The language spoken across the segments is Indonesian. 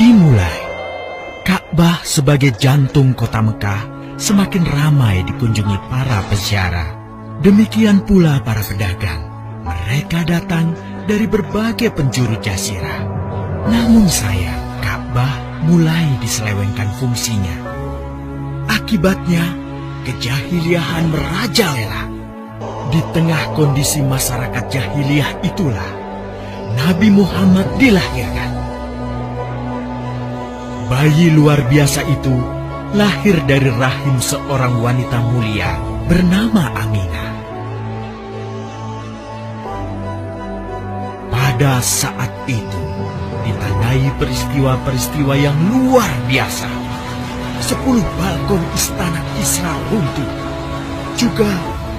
Dimulai, Ka'bah sebagai jantung kota Mekah semakin ramai dikunjungi para peziarah. Demikian pula para pedagang. Mereka datang dari berbagai penjuru jazirah. Namun sayang, Ka'bah mulai diselewengkan fungsinya. Akibatnya, kejahiliahan merajalela. Di tengah kondisi masyarakat jahiliyah itulah Nabi Muhammad dilahirkan. Bayi luar biasa itu lahir dari rahim seorang wanita mulia bernama Aminah. Pada saat itu, ditandai peristiwa-peristiwa yang luar biasa. 10 balkon istana Kisra runtuh. Juga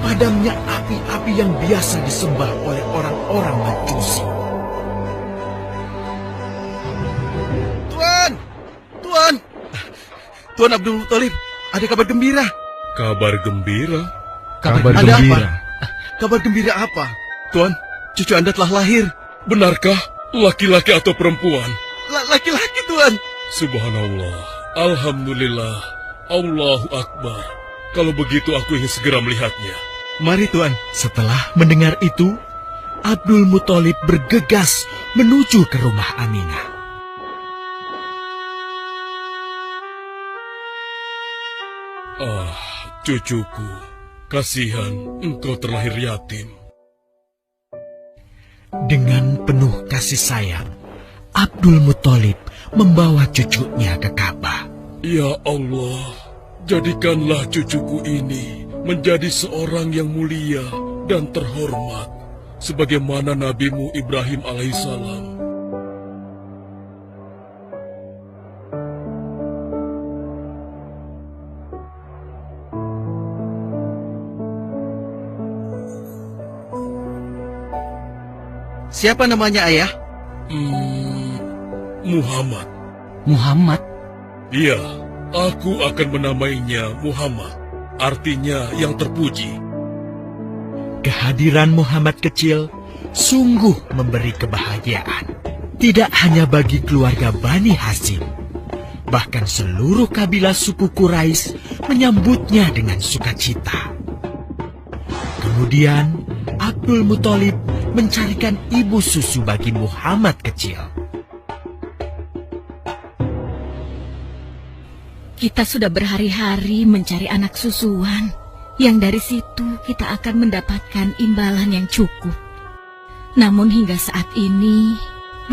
padamnya api-api yang biasa disembah oleh orang-orang Majusi. Tuan Abdul Muthalib, ada kabar gembira. Kabar gembira? Kabar gembira? Kabar gembira apa? Tuan, cucu Anda telah lahir. Benarkah? Laki-laki atau perempuan? Laki-laki, Tuan. Subhanallah, Alhamdulillah, Allahu Akbar. Kalau begitu aku ingin segera melihatnya. Mari, Tuan. Setelah mendengar itu, Abdul Muthalib bergegas menuju ke rumah Aminah. Ah, cucuku, kasihan engkau terlahir yatim. Dengan penuh kasih sayang, Abdul Muthalib membawa cucunya ke Ka'bah. Ya Allah, jadikanlah cucuku ini menjadi seorang yang mulia dan terhormat, sebagaimana Nabimu Ibrahim alaihissalam. Siapa namanya, Ayah? Muhammad. Muhammad? Iya, aku akan menamainya Muhammad. Artinya yang terpuji. Kehadiran Muhammad kecil sungguh memberi kebahagiaan. Tidak hanya bagi keluarga Bani Hashim, bahkan seluruh kabilah suku Quraisy menyambutnya dengan sukacita. Kemudian Abdul Muthalib mencarikan ibu susu bagi Muhammad kecil. Kita sudah berhari-hari mencari anak susuan, yang dari situ kita akan mendapatkan imbalan yang cukup. Namun hingga saat ini,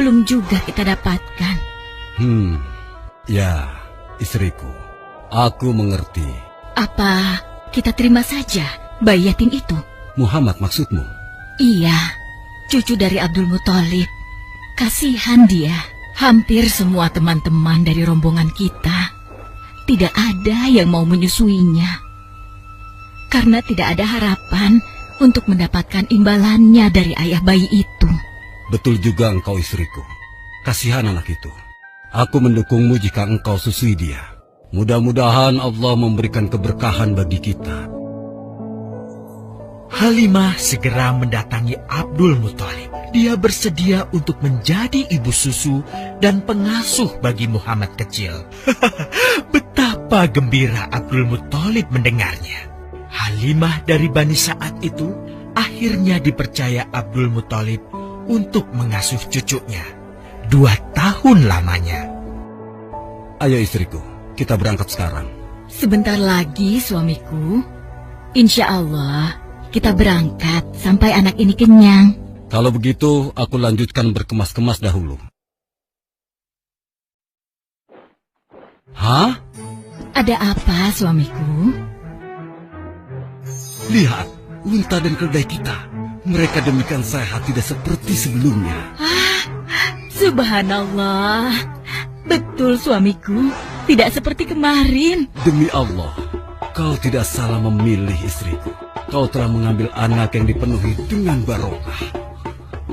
belum juga kita dapatkan. Ya, istriku, aku mengerti. Apa kita terima saja bayi yatim itu? Muhammad maksudmu? Iya, cucu dari Abdul Muthalib. Kasihan dia. Hampir semua teman-teman dari rombongan kita tidak ada yang mau menyusuinya. Karena tidak ada harapan untuk mendapatkan imbalannya dari ayah bayi itu. Betul juga engkau, istriku. Kasihan anak itu. Aku mendukungmu jika engkau susui dia. Mudah-mudahan Allah memberikan keberkahan bagi kita. Halimah segera mendatangi Abdul Muthalib. Dia bersedia untuk menjadi ibu susu dan pengasuh bagi Muhammad kecil. Betapa gembira Abdul Muthalib mendengarnya. Halimah dari Bani Sa'ad itu akhirnya dipercaya Abdul Muthalib untuk mengasuh cucunya 2 tahun lamanya. Ayo istriku, kita berangkat sekarang. Sebentar lagi suamiku. Insya Allah kita berangkat sampai anak ini kenyang. Kalau begitu, aku lanjutkan berkemas-kemas dahulu. Hah? Ada apa suamiku? Lihat, unta dan keledai kita. Mereka demikian sehat, tidak seperti sebelumnya. Subhanallah. Betul suamiku, tidak seperti kemarin. Demi Allah, kau tidak salah memilih istriku. Kau telah mengambil anak yang dipenuhi dengan barokah.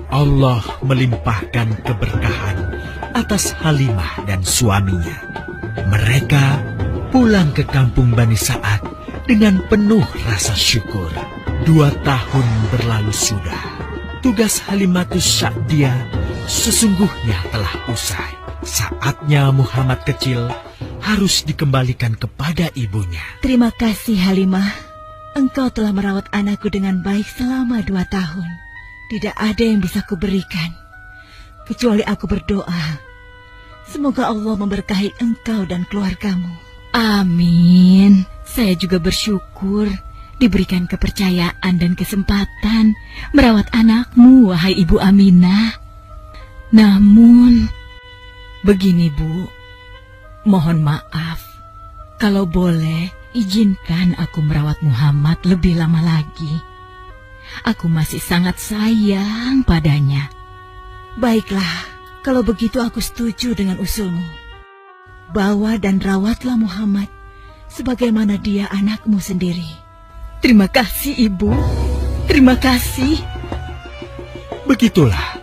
Allah melimpahkan keberkahan atas Halimah dan suaminya. Mereka pulang ke kampung Bani Sa'ad dengan penuh rasa syukur. 2 tahun berlalu sudah. Tugas Halimatus Sa'diyah sesungguhnya telah usai. Saatnya Muhammad kecil harus dikembalikan kepada ibunya. Terima kasih Halimah. Engkau telah merawat anakku dengan baik selama 2 tahun. Tidak ada yang bisa kuberikan kecuali aku berdoa. Semoga Allah memberkahi engkau dan keluargamu. Amin. Saya juga bersyukur diberikan kepercayaan dan kesempatan merawat anakmu, wahai Ibu Aminah. Namun, begini Bu, mohon maaf. Kalau boleh, izinkan aku merawat Muhammad lebih lama lagi. Aku masih sangat sayang padanya. Baiklah, kalau begitu aku setuju dengan usulmu. Bawa dan rawatlah Muhammad sebagaimana dia anakmu sendiri. Terima kasih Ibu. Terima kasih. Begitulah,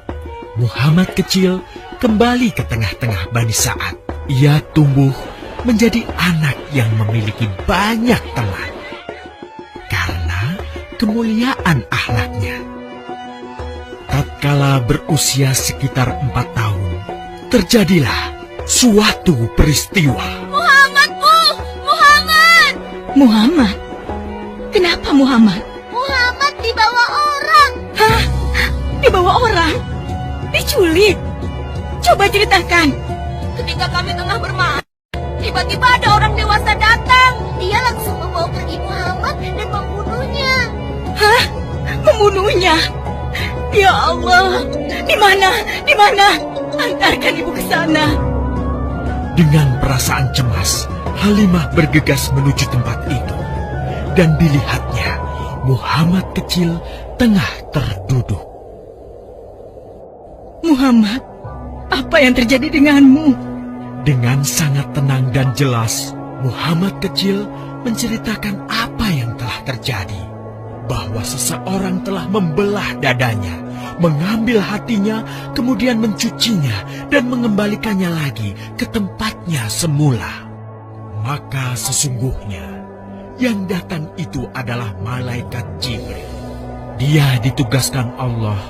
Muhammad kecil kembali ke tengah-tengah Bani Sa'ad. Ia tumbuh menjadi anak yang memiliki banyak teman karena kemuliaan akhlaknya. Tatkala berusia sekitar 4 tahun, terjadilah suatu peristiwa. Muhammad, Bu! Muhammad! Muhammad? Kenapa Muhammad? Muhammad dibawa orang. Hah? Dibawa orang? Diculik? Coba ceritakan. Ketika kami tengah bermain, tiba-tiba ada orang dewasa datang. Dia langsung membawa pergi Muhammad dan membunuhnya. Hah? Membunuhnya? Ya Allah, di mana? Di mana? Antarkan ibu ke sana. Dengan perasaan cemas, Halimah bergegas menuju tempat itu. Dan dilihatnya, Muhammad kecil tengah terduduk. Muhammad, apa yang terjadi denganmu? Dengan sangat tenang dan jelas, Muhammad kecil menceritakan apa yang telah terjadi. Bahwa seseorang telah membelah dadanya, mengambil hatinya, kemudian mencucinya dan mengembalikannya lagi ke tempatnya semula. Maka sesungguhnya yang datang itu adalah malaikat Jibril. Dia ditugaskan Allah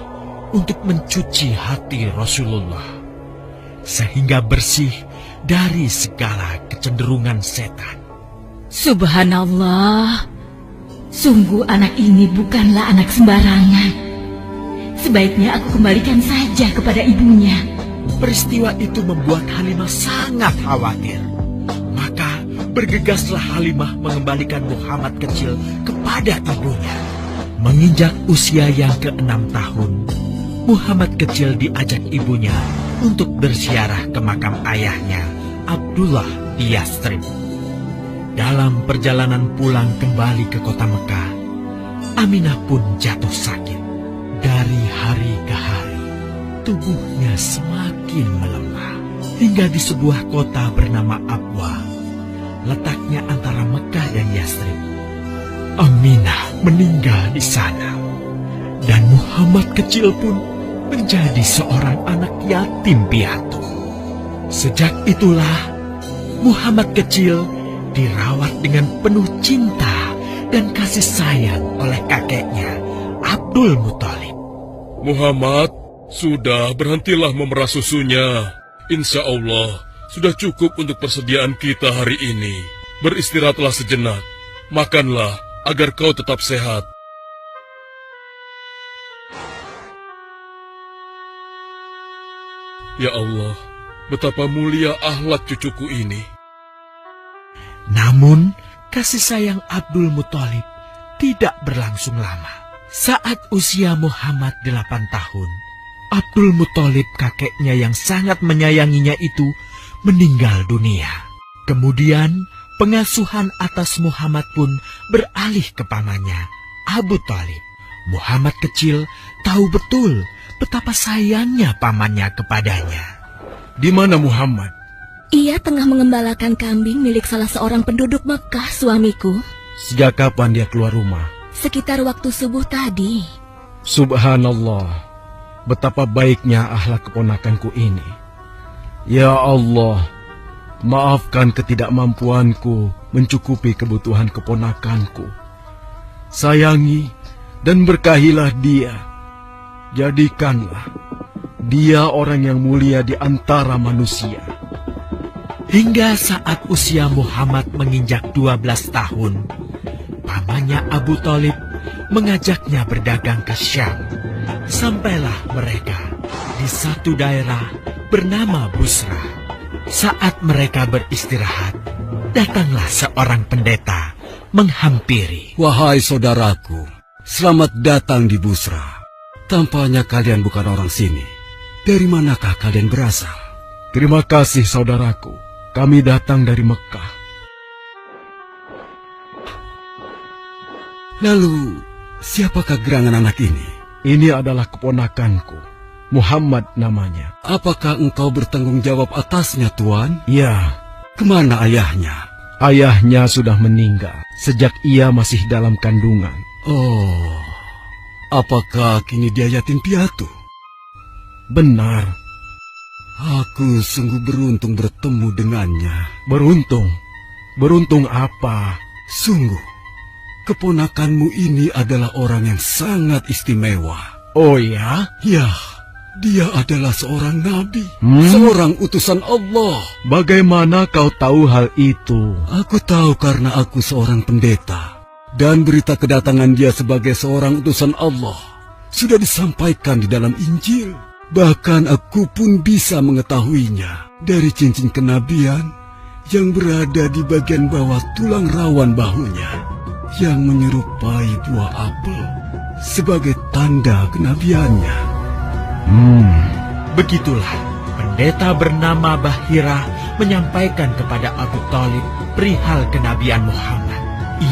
untuk mencuci hati Rasulullah sehingga bersih dari segala kecenderungan setan. Subhanallah, sungguh anak ini bukanlah anak sembarangan. Sebaiknya aku kembalikan saja kepada ibunya. Peristiwa itu membuat Halimah sangat khawatir. Maka bergegaslah Halimah mengembalikan Muhammad kecil kepada ibunya. Menginjak usia yang ke-6 tahun, Muhammad kecil diajak ibunya untuk berziarah ke makam ayahnya, Abdullah di Yastrib. Dalam perjalanan pulang kembali ke kota Mekah, Aminah pun jatuh sakit. Dari hari ke hari, tubuhnya semakin melemah. Hingga di sebuah kota bernama Abwa, letaknya antara Mekah dan Yastrib, Aminah meninggal di sana. Dan Muhammad kecil pun menjadi seorang anak yatim piatu. Sejak itulah, Muhammad kecil dirawat dengan penuh cinta dan kasih sayang oleh kakeknya, Abdul Muthalib. Muhammad, sudah berhentilah memerah susunya. Insya Allah, sudah cukup untuk persediaan kita hari ini. Beristirahatlah sejenak. Makanlah agar kau tetap sehat. Ya Allah, betapa mulia akhlak cucuku ini. Namun, kasih sayang Abdul Muthalib tidak berlangsung lama. Saat usia Muhammad 8 tahun, Abdul Muthalib kakeknya yang sangat menyayanginya itu meninggal dunia. Kemudian, pengasuhan atas Muhammad pun beralih ke pamannya, Abu Thalib. Muhammad kecil tahu betul betapa sayangnya pamannya kepadanya. Di mana Muhammad? Ia tengah mengembalakan kambing milik salah seorang penduduk Mekah, suamiku. Sejak kapan dia keluar rumah? Sekitar waktu subuh tadi. Subhanallah, betapa baiknya akhlak keponakanku ini. Ya Allah, Maafkan ketidakmampuanku mencukupi kebutuhan keponakanku. Sayangi dan berkahilah dia. Jadikanlah dia orang yang mulia di antara manusia. Hingga saat usia Muhammad menginjak 12 tahun, pamannya Abu Thalib mengajaknya berdagang ke Syam. Sampailah mereka di satu daerah bernama Busra. Saat mereka beristirahat, datanglah seorang pendeta menghampiri. Wahai saudaraku, selamat datang di Busra. Tampaknya kalian bukan orang sini. Dari manakah kalian berasal? Terima kasih saudaraku, kami datang dari Mekah. Lalu, siapakah gerangan anak ini? Ini adalah keponakanku, Muhammad namanya. Apakah engkau bertanggung jawab atasnya, Tuan? Ya, Kemana ayahnya? ayahnya sudah meninggal sejak ia masih dalam kandungan. Oh, apakah kini dia yatim piatu? Benar, Aku sungguh beruntung bertemu dengannya. beruntung. Beruntung apa? Sungguh, keponakanmu ini adalah orang yang sangat istimewa. Oh ya? Ya, dia adalah seorang nabi, Hmm? seorang utusan Allah. Bagaimana kau tahu hal itu? Aku tahu karena aku seorang pendeta, dan berita kedatangan dia sebagai seorang utusan Allah sudah disampaikan di dalam Injil. Bahkan aku pun bisa mengetahuinya dari cincin kenabian yang berada di bagian bawah tulang rawan bahunya, yang menyerupai buah apel sebagai tanda kenabiannya. Begitulah pendeta bernama Bahira menyampaikan kepada Abu Thalib perihal kenabian Muhammad.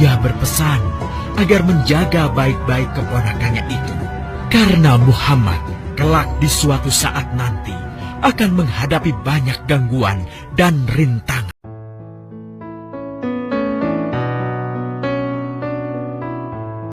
Ia berpesan agar menjaga baik-baik keponakannya itu, karena Muhammad kelak di suatu saat nanti akan menghadapi banyak gangguan dan rintangan.